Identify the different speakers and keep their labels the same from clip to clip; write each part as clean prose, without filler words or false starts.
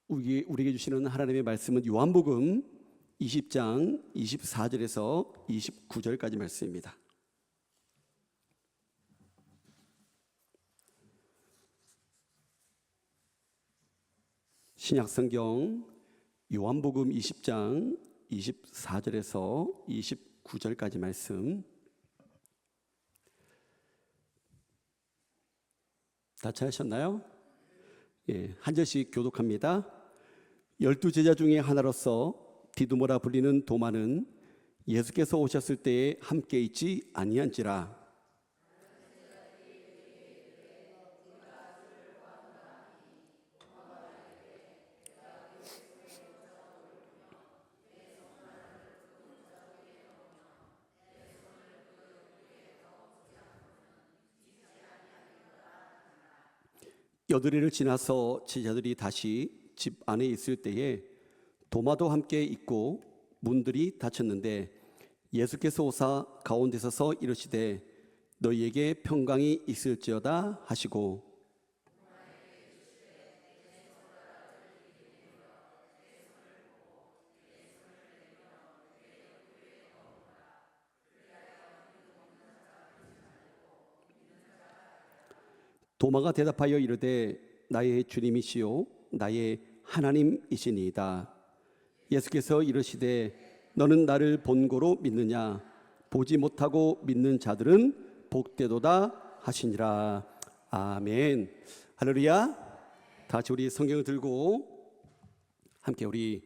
Speaker 1: 우리에게 주시는 하나님의 말씀은 요한복음 20장 24절에서 29절까지 말씀입니다. 신약성경 요한복음 20장 24절에서 29절까지 말씀, 다 찾으셨나요? 한 절씩 교독합니다. 12제자 중에 하나로서 디두모라 불리는 도마는 예수께서 오셨을 때에 함께 있지 아니한지라. 여드레를 지나서 제자들이 다시 집 안에 있을 때에 도마도 함께 있고 문들이 닫혔는데 예수께서 오사 가운데 서서 이르시되 너희에게 평강이 있을지어다 하시고, 도마가 대답하여 이르되 나의 주님이시요 나의 하나님이시니이다. 예수께서 이르시되 너는 나를 본고로 믿느냐? 보지 못하고 믿는 자들은 복되도다 하시니라. 아멘. 할렐루야. 다 같이 우리 성경을 들고 함께 우리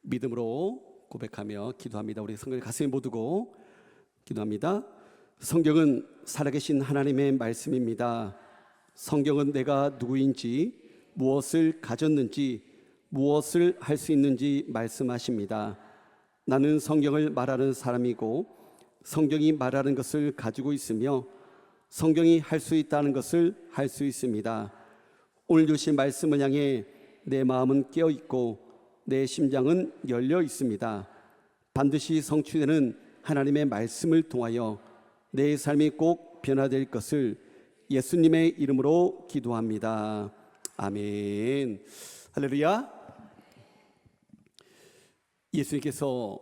Speaker 1: 믿음으로 고백하며 기도합니다. 우리 성경을 가슴에 모두고 기도합니다. 성경은 살아계신 하나님의 말씀입니다. 성경은 내가 누구인지, 무엇을 가졌는지, 무엇을 할 수 있는지 말씀하십니다. 나는 성경을 말하는 사람이고 성경이 말하는 것을 가지고 있으며 성경이 할 수 있다는 것을 할 수 있습니다. 오늘 주신 말씀을 향해 내 마음은 깨어 있고 내 심장은 열려 있습니다. 반드시 성취되는 하나님의 말씀을 통하여 내 삶이 꼭 변화될 것을 예수님의 이름으로 기도합니다. 아멘. 할렐루야. 예수님께서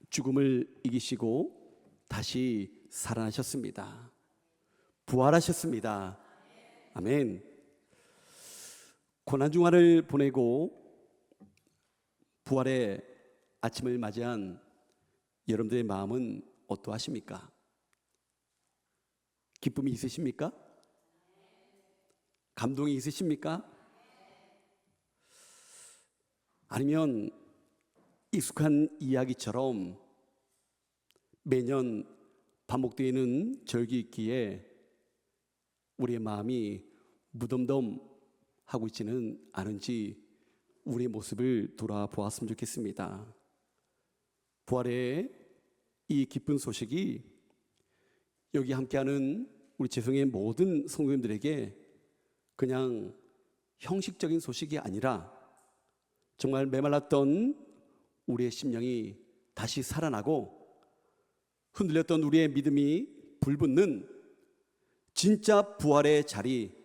Speaker 1: 죽음을 이기시고 다시 살아나셨습니다. 부활하셨습니다. 아멘. 고난주간을 보내고 부활의 아침을 맞이한 여러분들의 마음은 어떠하십니까? 기쁨이 있으십니까? 감동이 있으십니까? 아니면 익숙한 이야기처럼 매년 반복되는 절기 있기에 우리의 마음이 무덤덤하고 있지는 않은지 우리의 모습을 돌아보았으면 좋겠습니다. 부활의 이 기쁜 소식이 여기 함께하는 우리 재성의 모든 성도님들에게 그냥 형식적인 소식이 아니라 정말 메말랐던 우리의 심령이 다시 살아나고 흔들렸던 우리의 믿음이 불붙는 진짜 부활의 자리,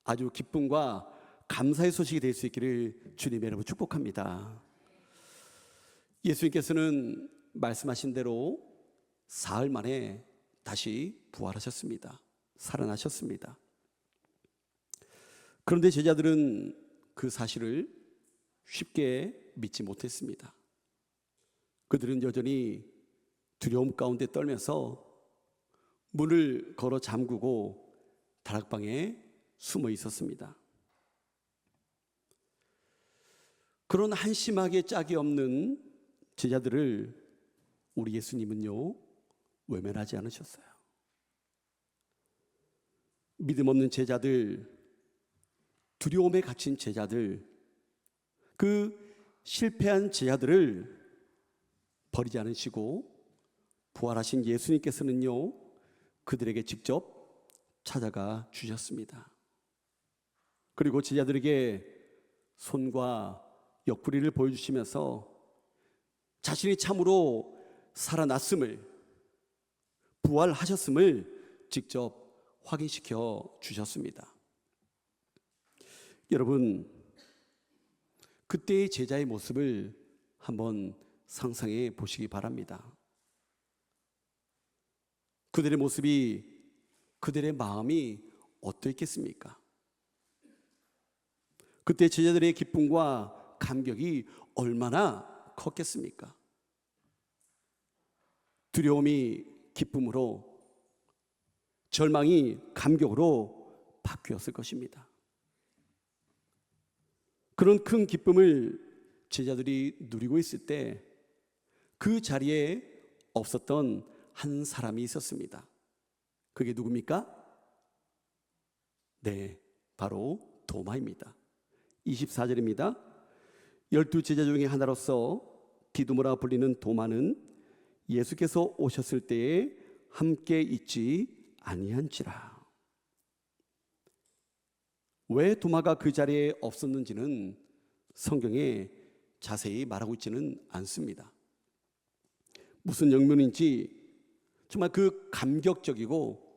Speaker 1: 아주 기쁨과 감사의 소식이 될 수 있기를 주님의 이름으로 축복합니다. 예수님께서는 말씀하신 대로 사흘 만에 다시 부활하셨습니다. 살아나셨습니다. 그런데 제자들은 그 사실을 쉽게 믿지 못했습니다. 그들은 여전히 두려움 가운데 떨면서 문을 걸어 잠그고 다락방에 숨어 있었습니다. 그런 한심하게 짝이 없는 제자들을 우리 예수님은요 외면하지 않으셨어요. 믿음 없는 제자들, 두려움에 갇힌 제자들, 그 실패한 제자들을 버리지 않으시고 부활하신 예수님께서는요 그들에게 직접 찾아가 주셨습니다. 그리고 제자들에게 손과 옆구리를 보여주시면서 자신이 참으로 살아났음을, 부활하셨음을 직접 확인시켜 주셨습니다. 여러분, 그때의 제자의 모습을 한번 상상해 보시기 바랍니다. 그들의 모습이, 그들의 마음이 어떠했겠습니까? 그때 제자들의 기쁨과 감격이 얼마나 컸겠습니까? 두려움이 기쁨으로, 절망이 감격으로 바뀌었을 것입니다. 그런 큰 기쁨을 제자들이 누리고 있을 때 그 자리에 없었던 한 사람이 있었습니다. 그게 누굽니까? 네, 바로 도마입니다. 24절입니다. 12제자 중에 하나로서 디두모라 불리는 도마는 예수께서 오셨을 때에 함께 있지 아니한지라. 왜 도마가 그 자리에 없었는지는 성경에 자세히 말하고 있지는 않습니다. 무슨 영문인지 정말 그 감격적이고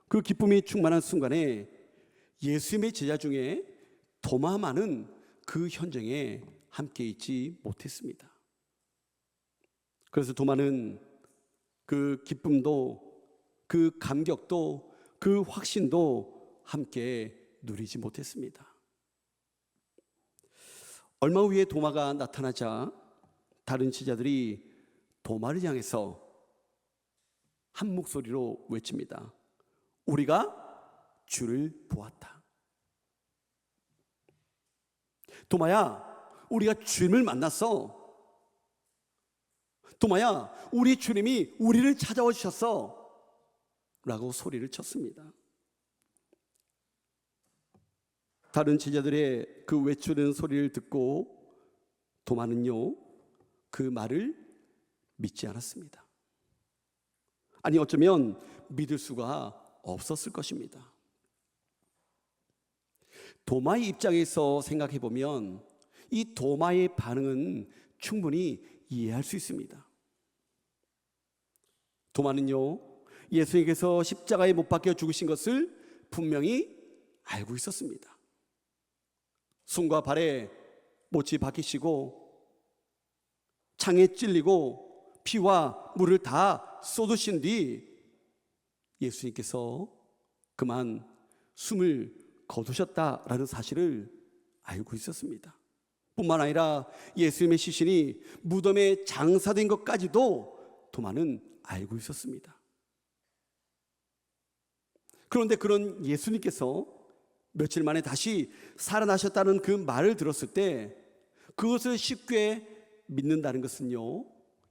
Speaker 1: 그 기쁨이 충만한 순간에 예수님의 제자 중에 도마만은 그 현장에 함께 있지 못했습니다. 그래서 도마는 그 기쁨도, 그 감격도, 그 확신도 함께 누리지 못했습니다. 얼마 후에 도마가 나타나자 다른 제자들이 도마를 향해서 한 목소리로 외칩니다. 우리가 주를 보았다. 도마야, 우리가 주님을 만났어. 도마야, 우리 주님이 우리를 찾아와 주셨어. 라고 소리를 쳤습니다. 다른 제자들의 그 외치는 소리를 듣고 도마는요, 그 말을 믿지 않았습니다. 아니, 어쩌면 믿을 수가 없었을 것입니다. 도마의 입장에서 생각해 보면 이 도마의 반응은 충분히 이해할 수 있습니다. 도마는요, 예수님께서 십자가에 못 박혀 죽으신 것을 분명히 알고 있었습니다. 손과 발에 못이 박히시고 창에 찔리고 피와 물을 다 쏟으신 뒤 예수님께서 그만 숨을 거두셨다라는 사실을 알고 있었습니다. 뿐만 아니라 예수님의 시신이 무덤에 장사된 것까지도 도마는 알고 있었습니다. 그런데 그런 예수님께서 며칠 만에 다시 살아나셨다는 그 말을 들었을 때 그것을 쉽게 믿는다는 것은요,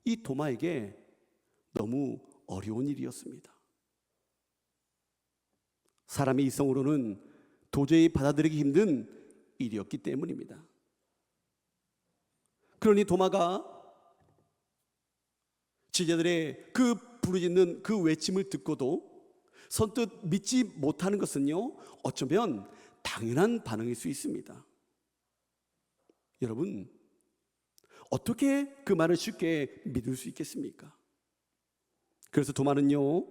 Speaker 1: 이 도마에게 너무 어려운 일이었습니다. 사람의 이성으로는 도저히 받아들이기 힘든 일이었기 때문입니다. 그러니 도마가 제자들의 그 부르짖는 그 외침을 듣고도 선뜻 믿지 못하는 것은요, 어쩌면 당연한 반응일 수 있습니다. 여러분, 어떻게 그 말을 쉽게 믿을 수 있겠습니까? 그래서 도마는요,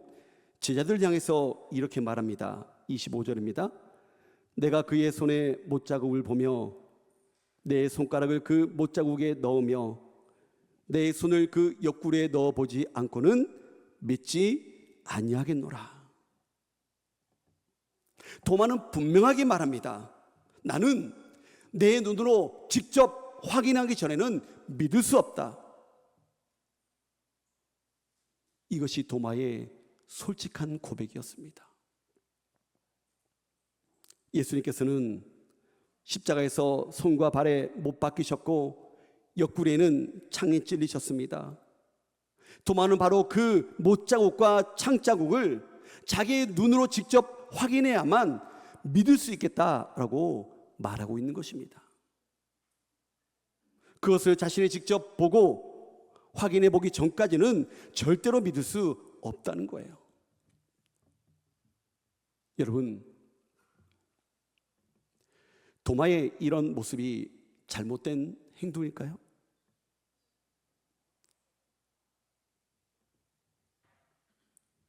Speaker 1: 제자들 향해서 이렇게 말합니다. 25절입니다. 내가 그의 손에 못자국을 보며 내 손가락을 그 못자국에 넣으며 내 손을 그 옆구리에 넣어보지 않고는 믿지 아니하겠노라. 도마는 분명하게 말합니다. 나는 내 눈으로 직접 확인하기 전에는 믿을 수 없다. 이것이 도마의 솔직한 고백이었습니다. 예수님께서는 십자가에서 손과 발에 못 박히셨고 옆구리에는 창에 찔리셨습니다. 도마는 바로 그 못자국과 창자국을 자기의 눈으로 직접 확인해야만 믿을 수 있겠다라고 말하고 있는 것입니다. 그것을 자신이 직접 보고 확인해 보기 전까지는 절대로 믿을 수 없다는 거예요. 여러분, 도마의 이런 모습이 잘못된 행동일까요?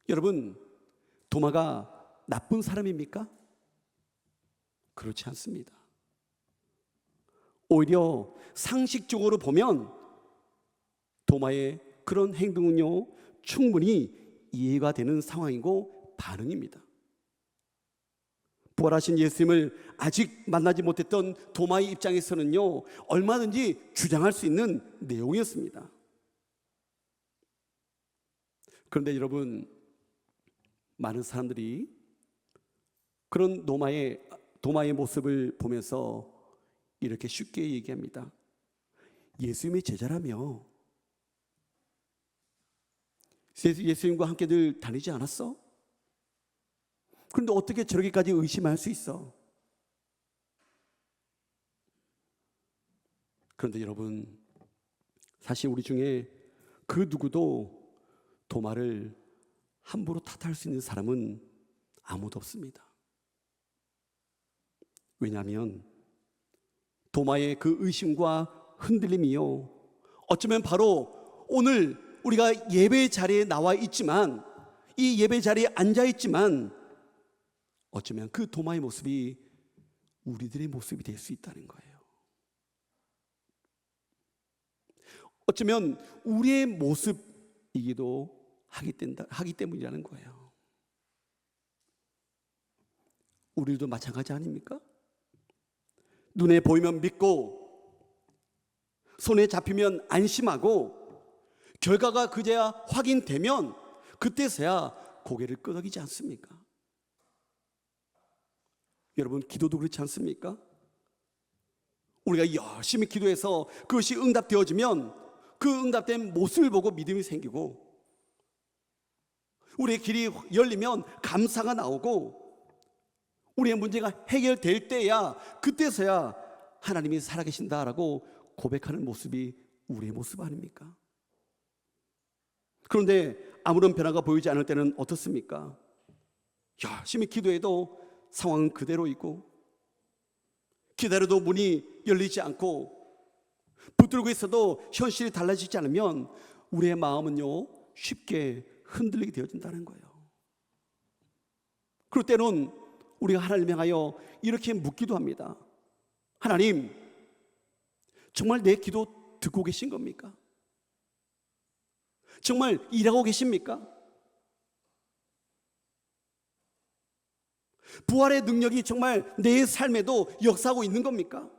Speaker 1: 여러분, 도마가 나쁜 사람입니까? 그렇지 않습니다. 오히려 상식적으로 보면 도마의 그런 행동은요, 충분히 이해가 되는 상황이고 반응입니다. 부활하신 예수님을 아직 만나지 못했던 도마의 입장에서는요, 얼마든지 주장할 수 있는 내용이었습니다. 그런데 여러분, 많은 사람들이 그런 도마의 모습을 보면서 이렇게 쉽게 얘기합니다. 예수님의 제자라며, 예수님과 함께 늘 다니지 않았어? 그런데 어떻게 저렇게까지 의심할 수 있어? 그런데 여러분, 사실 우리 중에 그 누구도 도마를 함부로 탓할 수 있는 사람은 아무도 없습니다. 왜냐하면 도마의 그 의심과 흔들림이요, 어쩌면 바로 오늘 우리가 예배 자리에 나와 있지만, 이 예배 자리에 앉아 있지만, 어쩌면 그 도마의 모습이 우리들의 모습이 될 수 있다는 거예요. 어쩌면 우리의 모습이기도 하기 때문이라는 거예요. 우리도 마찬가지 아닙니까? 눈에 보이면 믿고, 손에 잡히면 안심하고, 결과가 그제야 확인되면 그때서야 고개를 끄덕이지 않습니까? 여러분, 기도도 그렇지 않습니까? 우리가 열심히 기도해서 그것이 응답되어지면 그 응답된 모습을 보고 믿음이 생기고, 우리의 길이 열리면 감사가 나오고, 우리의 문제가 해결될 때야, 그때서야 하나님이 살아계신다라고 고백하는 모습이 우리의 모습 아닙니까? 그런데 아무런 변화가 보이지 않을 때는 어떻습니까? 열심히 기도해도 상황은 그대로 있고, 기다려도 문이 열리지 않고, 붙들고 있어도 현실이 달라지지 않으면 우리의 마음은요, 쉽게 흔들리게 되어진다는 거예요. 그럴 때는 우리가 하나님을 향하여 이렇게 묻기도 합니다. 하나님, 정말 내 기도 듣고 계신 겁니까? 정말 일하고 계십니까? 부활의 능력이 정말 내 삶에도 역사하고 있는 겁니까?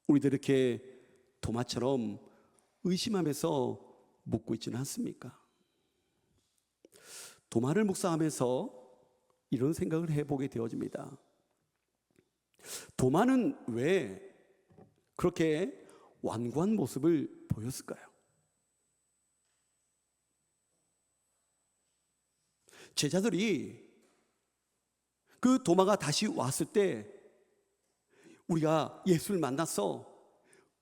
Speaker 1: 우리들 이렇게 도마처럼 의심하면서 묻고 있지는 않습니까? 도마를 묵상하면서 이런 생각을 해보게 되어집니다. 도마는 왜 그렇게 완고한 모습을 보였을까요? 제자들이 그 도마가 다시 왔을 때, 우리가 예수를 만났어,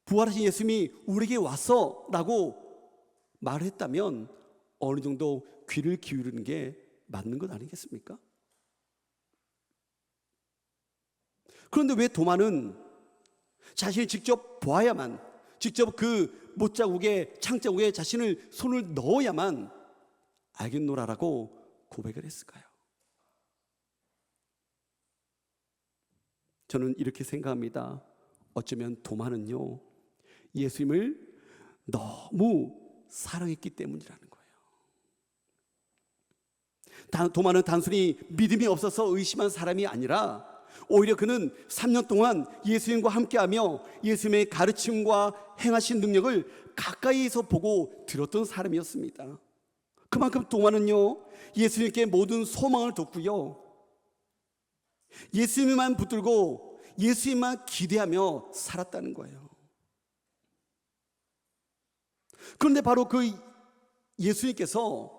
Speaker 1: 부활하신 예수님이 우리에게 왔어 라고 말을 했다면 어느 정도 귀를 기울이는 게 맞는 것 아니겠습니까? 그런데 왜 도마는 자신이 직접 보아야만, 직접 그 못자국에, 창자국에 자신을 손을 넣어야만 알겠노라라고 고백을 했을까요? 저는 이렇게 생각합니다. 어쩌면 도마는요, 예수님을 너무 사랑했기 때문이라는 거예요. 도마는 단순히 믿음이 없어서 의심한 사람이 아니라, 오히려 그는 3년 동안 예수님과 함께하며 예수님의 가르침과 행하신 능력을 가까이에서 보고 들었던 사람이었습니다. 그만큼 도마는요, 예수님께 모든 소망을 뒀고요, 예수님만 붙들고 예수님만 기대하며 살았다는 거예요. 그런데 바로 그 예수님께서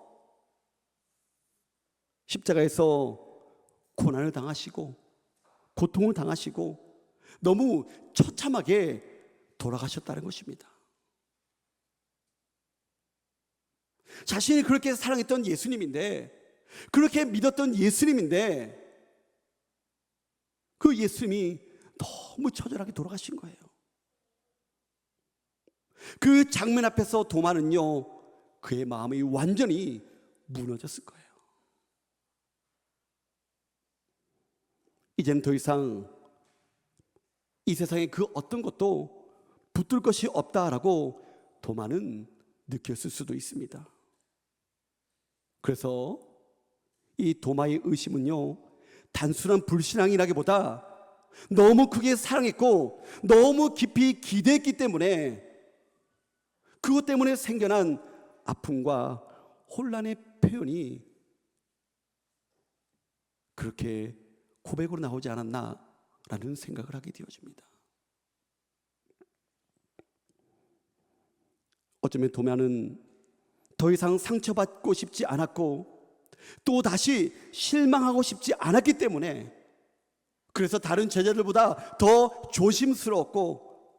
Speaker 1: 십자가에서 고난을 당하시고 고통을 당하시고 너무 처참하게 돌아가셨다는 것입니다. 자신이 그렇게 사랑했던 예수님인데, 그렇게 믿었던 예수님인데, 그 예수님이 너무 처절하게 돌아가신 거예요. 그 장면 앞에서 도마는요, 그의 마음이 완전히 무너졌을 거예요. 이제는 더 이상 이 세상에 그 어떤 것도 붙들 것이 없다라고 도마는 느꼈을 수도 있습니다. 그래서 이 도마의 의심은요, 단순한 불신앙이라기보다 너무 크게 사랑했고 너무 깊이 기대했기 때문에 그것 때문에 생겨난 아픔과 혼란의 표현이 그렇게 고백으로 나오지 않았나라는 생각을 하게 되어집니다. 어쩌면 도마는 더 이상 상처받고 싶지 않았고 또 다시 실망하고 싶지 않았기 때문에 그래서 다른 제자들보다 더 조심스러웠고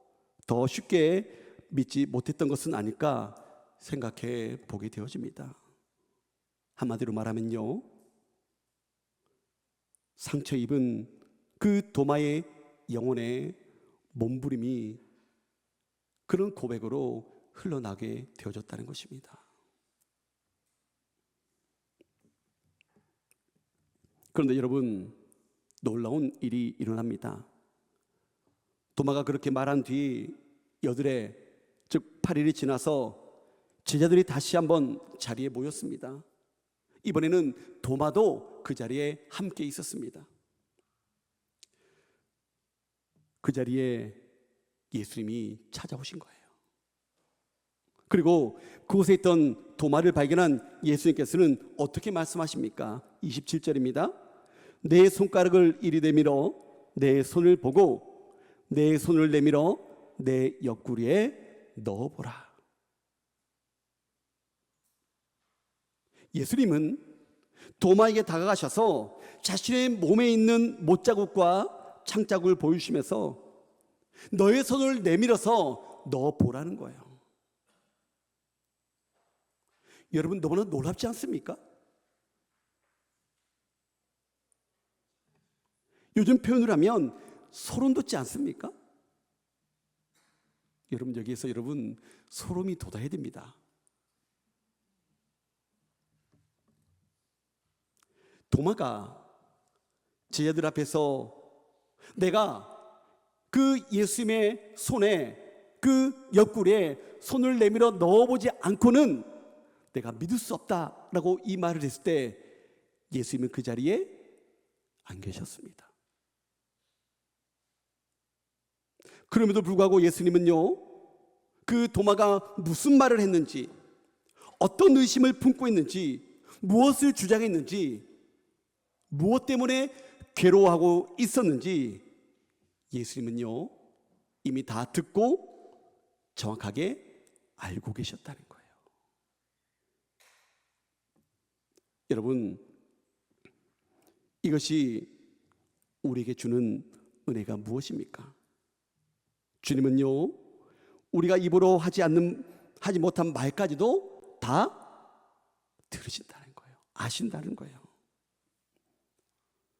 Speaker 1: 더 쉽게 믿지 못했던 것은 아닐까 생각해 보게 되어집니다. 한마디로 말하면요, 상처 입은 그 도마의 영혼의 몸부림이 그런 고백으로 흘러나게 되어졌다는 것입니다. 그런데 여러분, 놀라운 일이 일어납니다. 도마가 그렇게 말한 뒤 여드레, 즉 8일이 지나서 제자들이 다시 한번 자리에 모였습니다. 이번에는 도마도 그 자리에 함께 있었습니다. 그 자리에 예수님이 찾아오신 거예요. 그리고 그곳에 있던 도마를 발견한 예수님께서는 어떻게 말씀하십니까? 27절입니다. 내 손가락을 이리 내밀어 내 손을 보고 내 손을 내밀어 내 옆구리에 넣어보라. 예수님은 도마에게 다가가셔서 자신의 몸에 있는 못자국과 창자국을 보여주시면서 너의 손을 내밀어서 넣어보라는 거예요. 여러분, 너무나 놀랍지 않습니까? 요즘 표현을 하면 소름 돋지 않습니까? 여러분, 여기에서 여러분 소름이 돋아야 됩니다. 도마가 제자들 앞에서 내가 그 예수님의 손에 그 옆구리에 손을 내밀어 넣어보지 않고는 내가 믿을 수 없다라고 이 말을 했을 때 예수님은 그 자리에 안 계셨습니다. 그럼에도 불구하고 예수님은요, 그 도마가 무슨 말을 했는지, 어떤 의심을 품고 있는지, 무엇을 주장했는지, 무엇 때문에 괴로워하고 있었는지 예수님은요, 이미 다 듣고 정확하게 알고 계셨다는 거예요. 여러분, 이것이 우리에게 주는 은혜가 무엇입니까? 주님은요, 우리가 입으로 하지 못한 말까지도 다 들으신다는 거예요. 아신다는 거예요.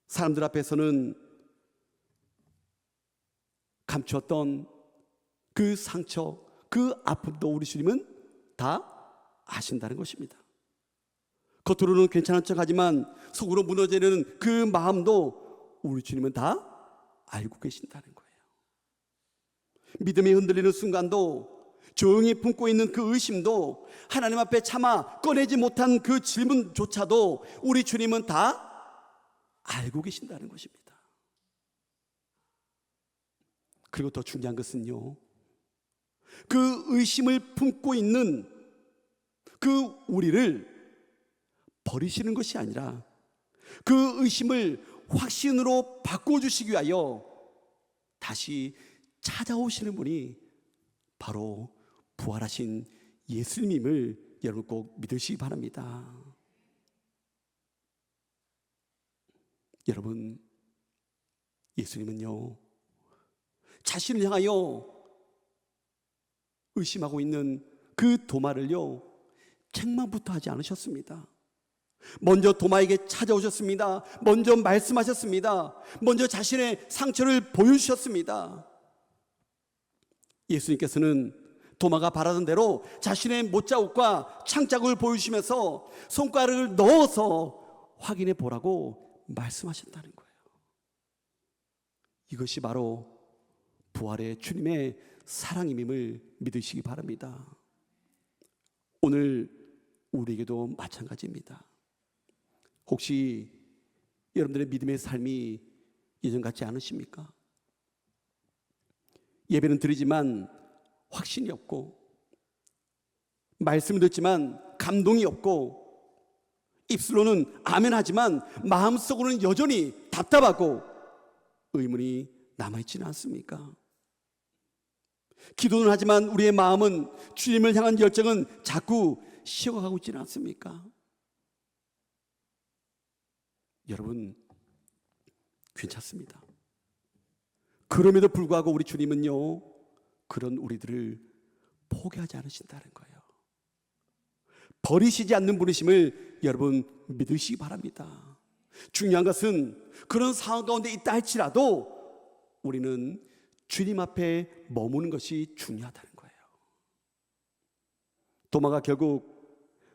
Speaker 1: 사람들 앞에서는 감추었던 그 상처, 그 아픔도 우리 주님은 다 아신다는 것입니다. 겉으로는 괜찮은 척하지만 속으로 무너지는 그 마음도 우리 주님은 다 알고 계신다는 거예요. 믿음이 흔들리는 순간도, 조용히 품고 있는 그 의심도, 하나님 앞에 차마 꺼내지 못한 그 질문조차도 우리 주님은 다 알고 계신다는 것입니다. 그리고 더 중요한 것은요, 그 의심을 품고 있는 그 우리를 버리시는 것이 아니라 그 의심을 확신으로 바꿔주시기 위하여 다시 찾아오시는 분이 바로 부활하신 예수님임을 여러분 꼭 믿으시기 바랍니다. 여러분, 예수님은요, 자신을 향하여 의심하고 있는 그 도마를요, 책망부터 하지 않으셨습니다. 먼저 도마에게 찾아오셨습니다. 먼저 말씀하셨습니다. 먼저 자신의 상처를 보여주셨습니다. 예수님께서는 도마가 바라던 대로 자신의 못자국과 창자국을 보여주시면서 손가락을 넣어서 확인해 보라고 말씀하셨다는 거예요. 이것이 바로 부활의 주님의 사랑임을 믿으시기 바랍니다. 오늘 우리에게도 마찬가지입니다. 혹시 여러분들의 믿음의 삶이 예전 같지 않으십니까? 예배는 드리지만 확신이 없고, 말씀을 듣지만 감동이 없고, 입술로는 아멘 하지만 마음속으로는 여전히 답답하고 의문이 남아있지는 않습니까? 기도는 하지만 우리의 마음은, 주님을 향한 열정은 자꾸 식어가고 있지는 않습니까? 여러분, 괜찮습니다. 그럼에도 불구하고 우리 주님은요, 그런 우리들을 포기하지 않으신다는 거예요. 버리시지 않는 분이심을 여러분 믿으시기 바랍니다. 중요한 것은 그런 상황 가운데 있다 할지라도 우리는 주님 앞에 머무는 것이 중요하다는 거예요. 도마가 결국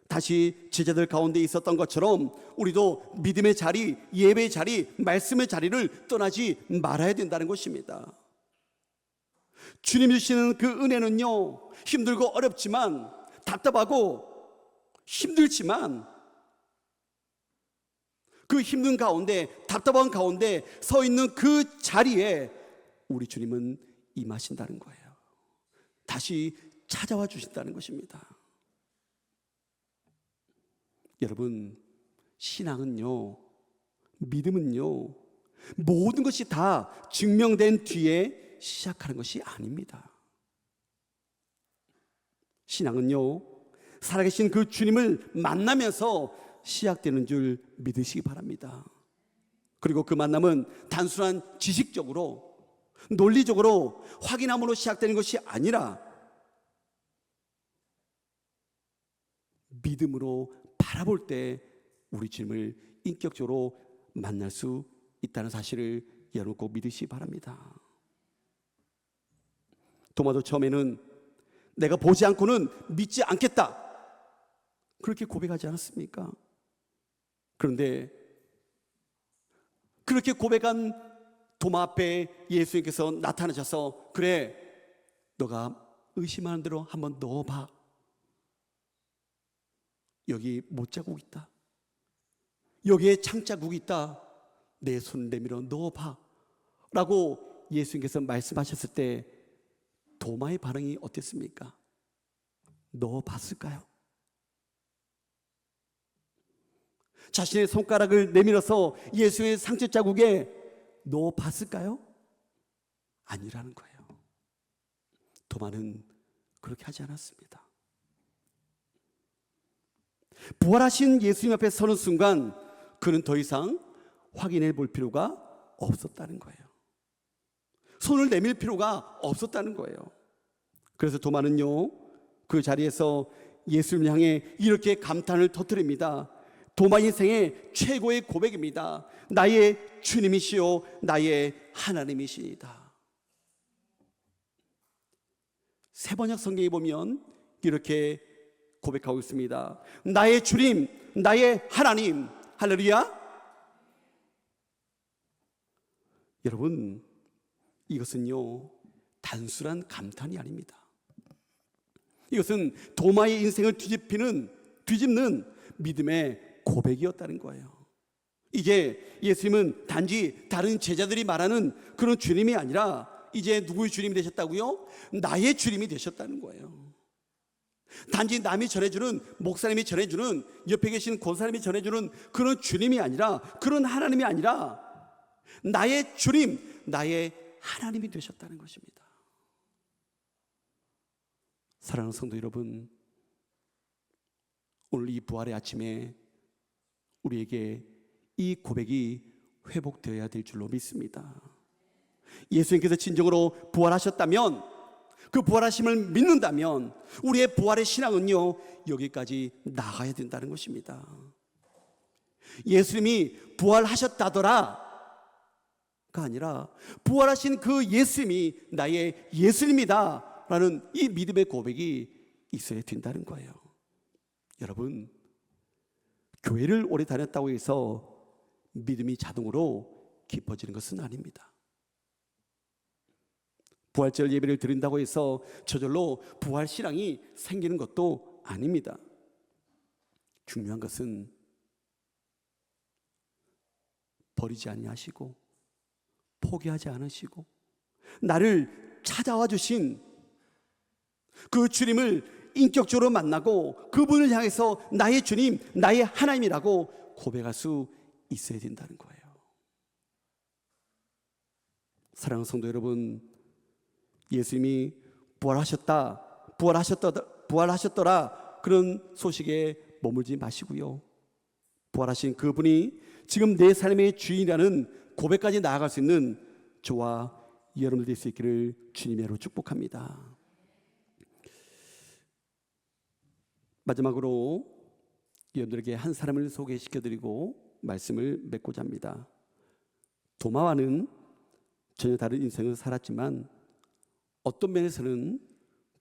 Speaker 1: 다시 제자들 가운데 있었던 것처럼 우리도 믿음의 자리, 예배의 자리, 말씀의 자리를 떠나지 말아야 된다는 것입니다. 주님 주시는 그 은혜는요, 힘들고 어렵지만, 답답하고 힘들지만, 그 힘든 가운데, 답답한 가운데 서 있는 그 자리에 우리 주님은 임하신다는 거예요. 다시 찾아와 주신다는 것입니다. 여러분, 신앙은요, 믿음은요, 모든 것이 다 증명된 뒤에 시작하는 것이 아닙니다. 신앙은요, 살아계신 그 주님을 만나면서 시작되는 줄 믿으시기 바랍니다. 그리고 그 만남은 단순한 지식적으로, 논리적으로 확인함으로 시작되는 것이 아니라 믿음으로 바라볼 때 우리 주님을 인격적으로 만날 수 있다는 사실을 여러분 꼭 믿으시기 바랍니다. 도마도 처음에는 내가 보지 않고는 믿지 않겠다, 그렇게 고백하지 않았습니까? 그런데 그렇게 고백한 도마 앞에 예수님께서 나타나셔서, 그래, 너가 의심하는 대로 한번 넣어봐. 여기 못자국 있다, 여기에 창자국이 있다, 내 손을 내밀어 넣어봐 라고 예수님께서 말씀하셨을 때 도마의 반응이 어땠습니까? 넣어봤을까요? 자신의 손가락을 내밀어서 예수의 상처 자국에 넣어봤을까요? 아니라는 거예요. 도마는 그렇게 하지 않았습니다. 부활하신 예수님 앞에 서는 순간 그는 더 이상 확인해 볼 필요가 없었다는 거예요. 손을 내밀 필요가 없었다는 거예요. 그래서 도마는요, 그 자리에서 예수님을 향해 이렇게 감탄을 터뜨립니다. 도마 인생의 최고의 고백입니다. 나의 주님이시요 나의 하나님이시니다. 세번역 성경에 보면 이렇게 고백하고 있습니다. 나의 주님, 나의 하나님. 할렐루야. 여러분, 이것은요, 단순한 감탄이 아닙니다. 이것은 도마의 인생을 뒤집는 믿음의 고백이었다는 거예요. 이제 예수님은 단지 다른 제자들이 말하는 그런 주님이 아니라 이제 누구의 주님이 되셨다고요? 나의 주님이 되셨다는 거예요. 단지 남이 전해주는, 목사님이 전해주는, 옆에 계신 권사님이 전해주는 그런 주님이 아니라, 그런 하나님이 아니라 나의 주님, 나의 하나님이 되셨다는 것입니다. 사랑하는 성도 여러분, 오늘 이 부활의 아침에 우리에게 이 고백이 회복되어야 될 줄로 믿습니다. 예수님께서 진정으로 부활하셨다면, 그 부활하심을 믿는다면 우리의 부활의 신앙은요, 여기까지 나가야 된다는 것입니다. 예수님이 부활하셨다더라가 아니라 부활하신 그 예수님이 나의 예수님이다 라는 이 믿음의 고백이 있어야 된다는 거예요. 여러분, 교회를 오래 다녔다고 해서 믿음이 자동으로 깊어지는 것은 아닙니다. 부활절 예배를 드린다고 해서 저절로 부활 신앙이 생기는 것도 아닙니다. 중요한 것은 버리지 아니하시고 포기하지 않으시고 나를 찾아와 주신 그 주님을 인격적으로 만나고 그분을 향해서 나의 주님, 나의 하나님이라고 고백할 수 있어야 된다는 거예요. 사랑하는 성도 여러분, 예수님이 부활하셨더라 그런 소식에 머물지 마시고요, 부활하신 그분이 지금 내 삶의 주인이라는 고백까지 나아갈 수 있는 저와 여러분들 될 수 있기를 주님으로 축복합니다. 마지막으로 여러분들에게 한 사람을 소개시켜드리고 말씀을 맺고자 합니다. 도마와는 전혀 다른 인생을 살았지만 어떤 면에서는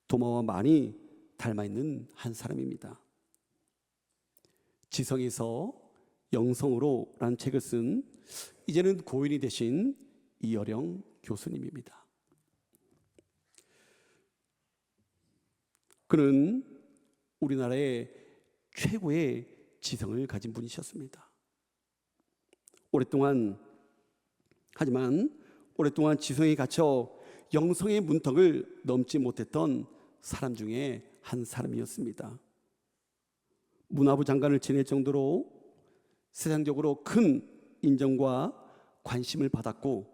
Speaker 1: 도마와 많이 닮아있는 한 사람입니다. 지성에서 영성으로 라는 책을 쓴 이제는 고인이 되신 이어령 교수님입니다. 그는 우리나라의 최고의 지성을 가진 분이셨습니다. 하지만 오랫동안 지성에 갇혀 영성의 문턱을 넘지 못했던 사람 중에 한 사람이었습니다. 문화부 장관을 지낼 정도로 세상적으로 큰 인정과 관심을 받았고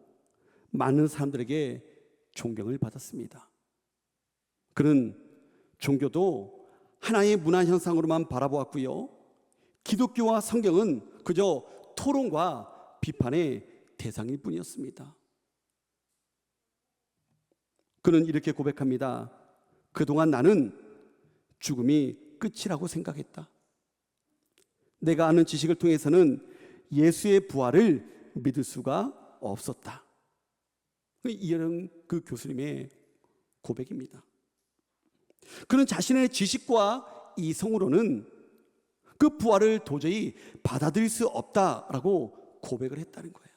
Speaker 1: 많은 사람들에게 존경을 받았습니다. 그는 종교도 하나의 문화 현상으로만 바라보았고요, 기독교와 성경은 그저 토론과 비판의 대상일 뿐이었습니다. 그는 이렇게 고백합니다. 그동안 나는 죽음이 끝이라고 생각했다. 내가 아는 지식을 통해서는 예수의 부활을 믿을 수가 없었다. 이런 그 교수님의 고백입니다. 그는 자신의 지식과 이성으로는 그 부활을 도저히 받아들일 수 없다라고 고백을 했다는 거예요.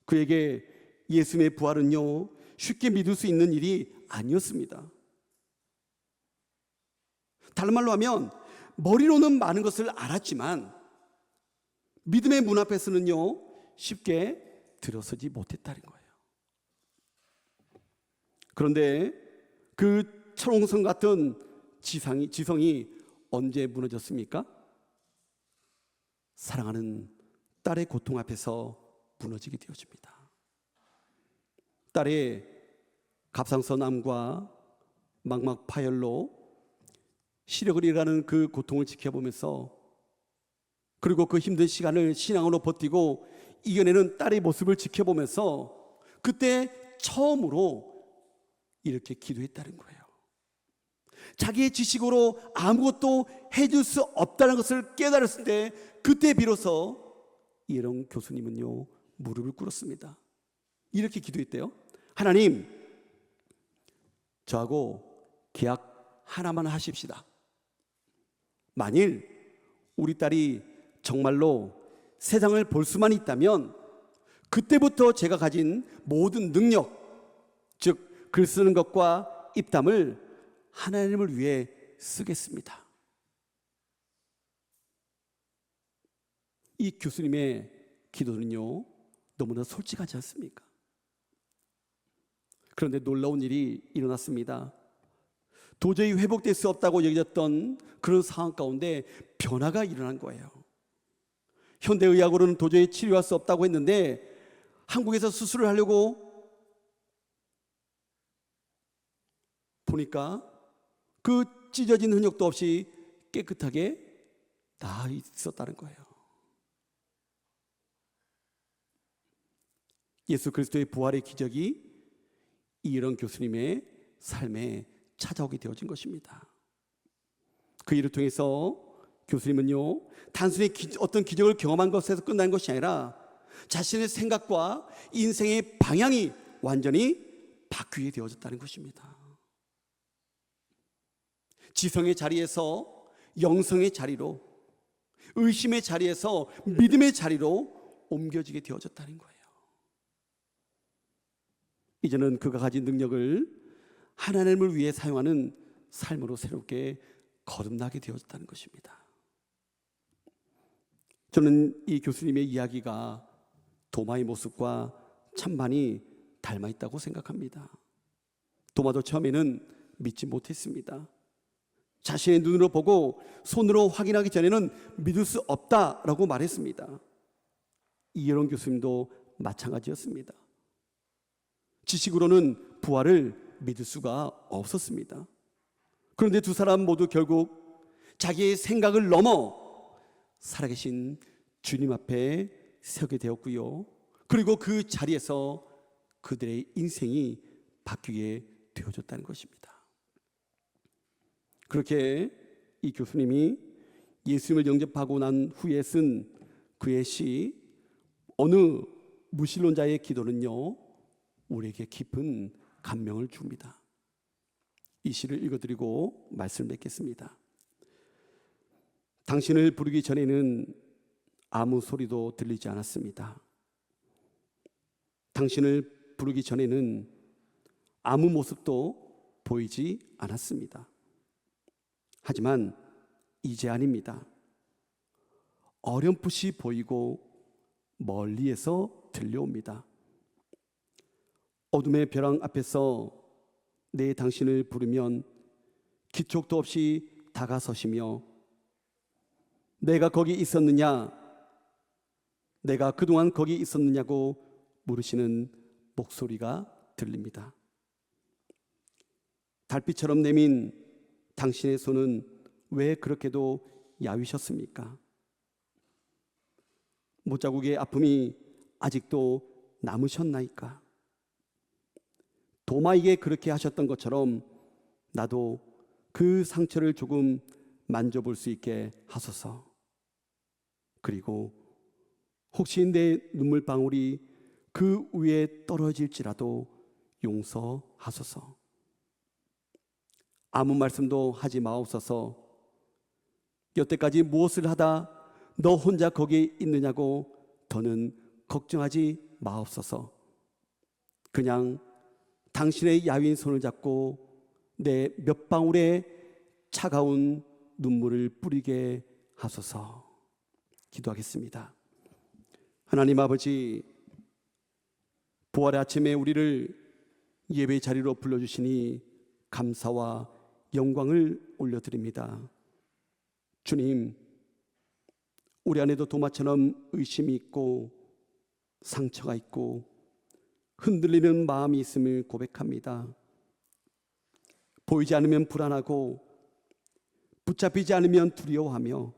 Speaker 1: 그에게 예수님의 부활은요, 쉽게 믿을 수 있는 일이 아니었습니다. 다른 말로 하면 머리로는 많은 것을 알았지만 믿음의 문 앞에서는요, 쉽게 들어서지 못했다는 거예요. 그런데 그 철옹성 같은 지성이 언제 무너졌습니까? 사랑하는 딸의 고통 앞에서 무너지게 되어집니다. 딸의 갑상선암과 망막 파열로 시력을 잃어가는 그 고통을 지켜보면서, 그리고 그 힘든 시간을 신앙으로 버티고 이겨내는 딸의 모습을 지켜보면서 그때 처음으로 이렇게 기도했다는 거예요. 자기의 지식으로 아무것도 해줄 수 없다는 것을 깨달았을 때 그때 비로소 이런 교수님은요, 무릎을 꿇었습니다. 이렇게 기도했대요. 하나님, 저하고 계약 하나만 하십시다. 만일 우리 딸이 정말로 세상을 볼 수만 있다면 그때부터 제가 가진 모든 능력, 즉 글 쓰는 것과 입담을 하나님을 위해 쓰겠습니다. 이 교수님의 기도는요, 너무나 솔직하지 않습니까? 그런데 놀라운 일이 일어났습니다. 도저히 회복될 수 없다고 여겨졌던 그런 상황 가운데 변화가 일어난 거예요. 현대의학으로는 도저히 치료할 수 없다고 했는데 한국에서 수술을 하려고 보니까 그 찢어진 흔적도 없이 깨끗하게 나아 있었다는 거예요. 예수 그리스도의 부활의 기적이 이런 교수님의 삶에 찾아오게 되어진 것입니다. 그 일을 통해서 교수님은요, 단순히 어떤 기적을 경험한 것에서 끝난 것이 아니라 자신의 생각과 인생의 방향이 완전히 바뀌게 되어졌다는 것입니다. 지성의 자리에서 영성의 자리로, 의심의 자리에서 믿음의 자리로 옮겨지게 되어졌다는 거예요. 이제는 그가 가진 능력을 하나님을 위해 사용하는 삶으로 새롭게 거듭나게 되어졌다는 것입니다. 저는 이 교수님의 이야기가 도마의 모습과 참 많이 닮아 있다고 생각합니다. 도마도 처음에는 믿지 못했습니다. 자신의 눈으로 보고 손으로 확인하기 전에는 믿을 수 없다라고 말했습니다. 이혜론 교수님도 마찬가지였습니다. 지식으로는 부활을 믿을 수가 없었습니다. 그런데 두 사람 모두 결국 자기의 생각을 넘어 살아계신 주님 앞에 서게 되었고요. 그리고 그 자리에서 그들의 인생이 바뀌게 되어졌다는 것입니다. 그렇게 이 교수님이 예수님을 영접하고 난 후에 쓴 그의 시 어느 무신론자의 기도는요, 우리에게 깊은 감명을 줍니다. 이 시를 읽어드리고 말씀을 맺겠습니다. 당신을 부르기 전에는 아무 소리도 들리지 않았습니다. 당신을 부르기 전에는 아무 모습도 보이지 않았습니다. 하지만 이제 아닙니다. 어렴풋이 보이고 멀리에서 들려옵니다. 어둠의 벼랑 앞에서 내 당신을 부르면 기척도 없이 다가서시며 내가 거기 있었느냐, 내가 그동안 거기 있었느냐고 물으시는 목소리가 들립니다. 달빛처럼 내민 당신의 손은 왜 그렇게도 야위셨습니까? 못자국의 아픔이 아직도 남으셨나이까? 도마에게 그렇게 하셨던 것처럼 나도 그 상처를 조금 만져볼 수 있게 하소서. 그리고 혹시 내 눈물방울이 그 위에 떨어질지라도 용서하소서. 아무 말씀도 하지 마옵소서. 여태까지 무엇을 하다 너 혼자 거기에 있느냐고 더는 걱정하지 마옵소서. 그냥 당신의 야윈 손을 잡고 내 몇 방울의 차가운 눈물을 뿌리게 하소서. 기도하겠습니다. 하나님 아버지, 부활의 아침에 우리를 예배 자리로 불러주시니 감사와 영광을 올려드립니다. 주님, 우리 안에도 도마처럼 의심이 있고 상처가 있고 흔들리는 마음이 있음을 고백합니다. 보이지 않으면 불안하고 붙잡히지 않으면 두려워하며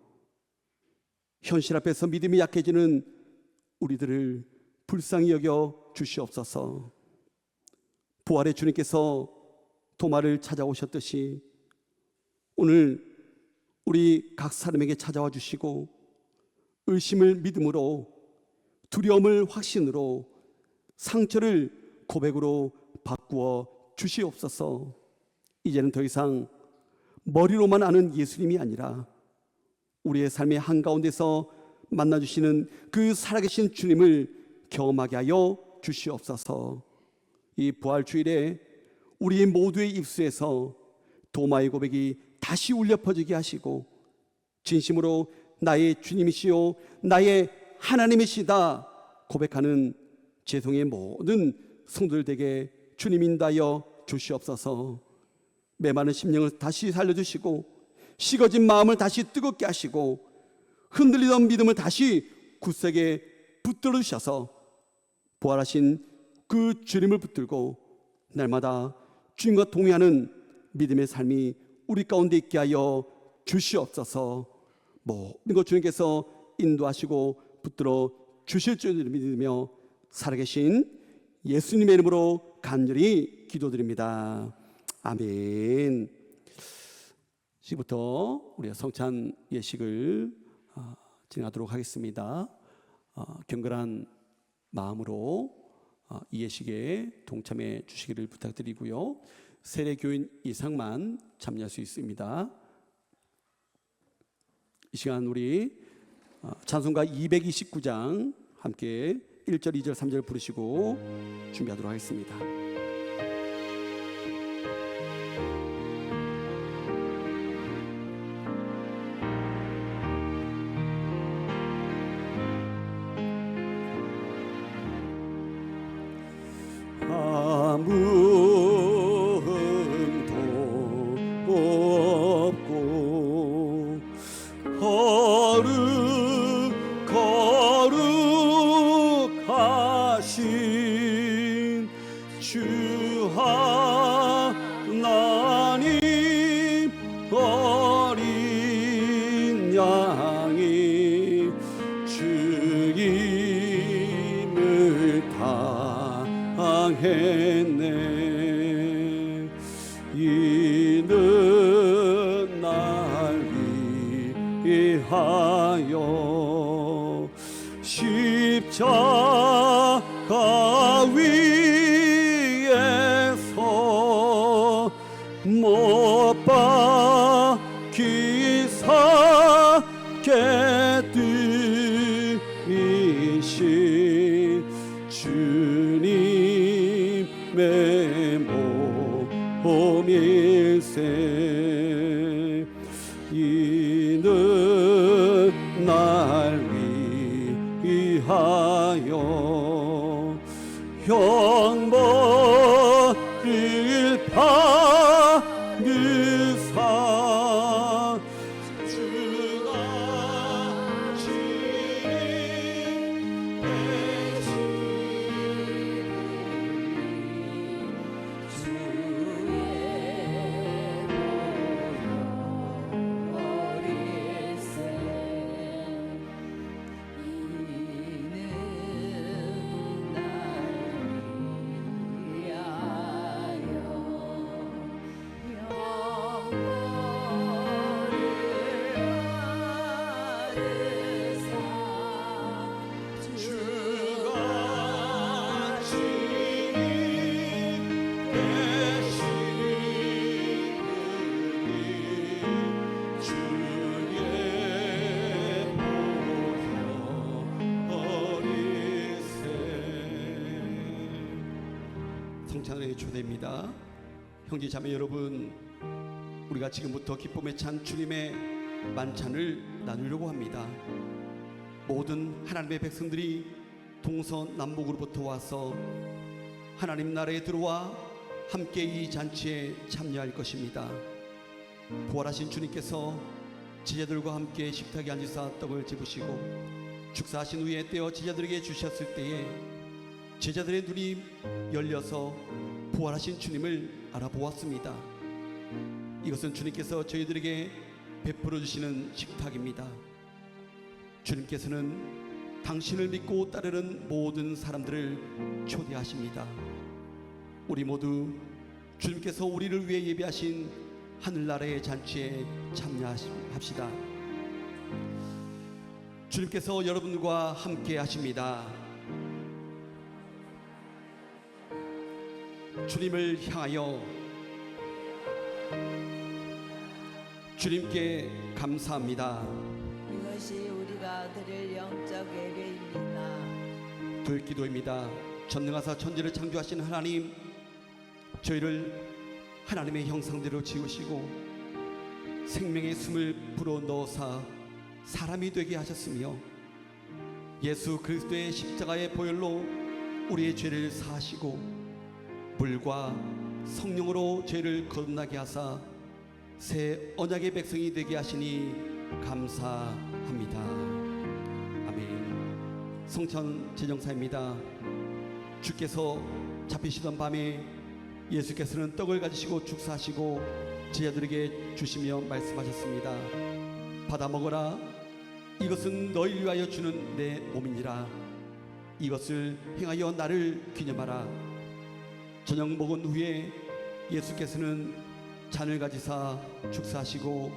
Speaker 1: 현실 앞에서 믿음이 약해지는 우리들을 불쌍히 여겨 주시옵소서. 부활의 주님께서 도마를 찾아오셨듯이 오늘 우리 각 사람에게 찾아와 주시고 의심을 믿음으로, 두려움을 확신으로, 상처를 고백으로 바꾸어 주시옵소서. 이제는 더 이상 머리로만 아는 예수님이 아니라 우리의 삶의 한가운데서 만나주시는 그 살아계신 주님을 경험하게 하여 주시옵소서. 이 부활주일에 우리 모두의 입술에서 도마의 고백이 다시 울려 퍼지게 하시고 진심으로 나의 주님이시요 나의 하나님이시다 고백하는 제송의 모든 성도들 되게 주님 인도하여 주시옵소서. 메마른 심령을 다시 살려주시고 식어진 마음을 다시 뜨겁게 하시고 흔들리던 믿음을 다시 굳세게 붙들어 주셔서 부활하신 그 주님을 붙들고 날마다 주님과 동행하는 믿음의 삶이 우리 가운데 있게 하여 주시옵소서. 모든 것 주님께서 인도하시고 붙들어 주실 줄 믿으며 살아계신 예수님의 이름으로 간절히 기도드립니다. 아멘. 지금부터 우리가 성찬 예식을 진행하도록 하겠습니다. 경건한 마음으로 이 예식에 동참해 주시기를 부탁드리고요. 세례교인 이상만 참여할 수 있습니다. 이 시간 우리 찬송가 229장 함께 1절, 2절, 3절 부르시고 준비하도록 하겠습니다. 아무 흠도 없고 거룩하신 주 하나님 어린 양이 주임을 당했네. 이는 날 위하여 십자가 위에서 못 박히사 깨뜨리신 주님의 몸일세. 이는 날 위하여 형벌을 받으사 주가 지니 성찬의 초대입니다. 형제 자매 여러분, 우리가 지금부터 기쁨에 찬 주님의 만찬을 나누려고 합니다. 모든 하나님의 백성들이 동서남북으로부터 와서 하나님 나라에 들어와 함께 이 잔치에 참여할 것입니다. 부활하신 주님께서 제자들과 함께 식탁에 앉으사 떡을 집으시고 축사하신 후에 떼어 제자들에게 주셨을 때에 제자들의 눈이 열려서 부활하신 주님을 알아보았습니다. 이것은 주님께서 저희들에게 베풀어 주시는 식탁입니다. 주님께서는 당신을 믿고 따르는 모든 사람들을 초대하십니다. 우리 모두 주님께서 우리를 위해 예비하신 하늘나라의 잔치에 참여합시다. 주님께서 여러분과 함께 하십니다. 주님을 향하여 주님께 감사합니다.
Speaker 2: 이것이 우리가 드릴 영적 예배입니다.
Speaker 1: 들 기도입니다. 전능하사 천지를 창조하신 하나님, 저희를 하나님의 형상대로 지으시고 생명의 숨을 불어넣어사 사람이 되게 하셨으며 예수 그리스도의 십자가의 보혈로 우리의 죄를 사하시고 물과 성령으로 죄를 거듭나게 하사 새 언약의 백성이 되게 하시니 감사합니다. 아멘. 성천 제정사입니다. 주께서 잡히시던 밤에 예수께서는 떡을 가지시고 축사하시고 제자들에게 주시며 말씀하셨습니다. 받아 먹어라. 이것은 너희를 위하여 주는 내 몸이니라. 이것을 행하여 나를 기념하라. 저녁 먹은 후에 예수께서는 잔을 가지사 축사하시고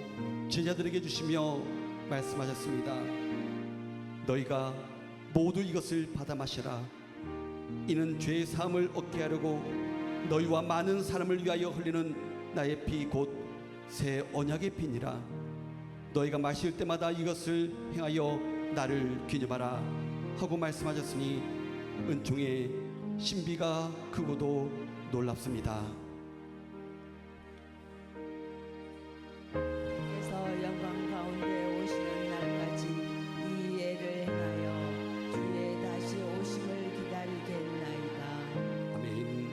Speaker 1: 제자들에게 주시며 말씀하셨습니다. 너희가 모두 이것을 받아 마시라. 이는 죄의 사함을 얻게 하려고 너희와 많은 사람을 위하여 흘리는 나의 피 곧 새 언약의 피니라. 너희가 마실 때마다 이것을 행하여 나를 기념하라 하고 말씀하셨으니 은총의 신비가 크고도 놀랍습니다.
Speaker 2: 그래서 영광 가운데 오시는 날까지 이 예를 행하여 주의 다시 오심을 기다리겠나이다.
Speaker 1: 아멘.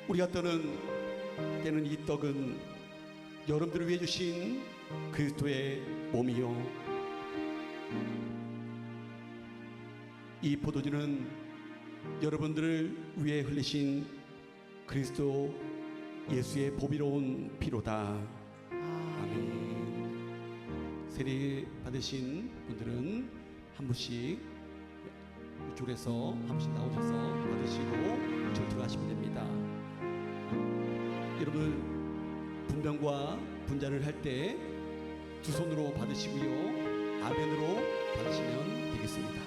Speaker 1: 우리가 때는 이 떡은 여러분들을 위해 주신 그리스도의 몸이요, 이 포도주는 여러분들을 위해 흘리신 그리스도 예수의 보배로운 피로다. 아멘. 세례 받으신 분들은 한 분씩 이쪽에서 한 분씩 나오셔서 받으시고 절투를 하시면 됩니다. 여러분, 분병과 분잔을 할 때 두 손으로 받으시고요, 아멘으로 받으시면 되겠습니다.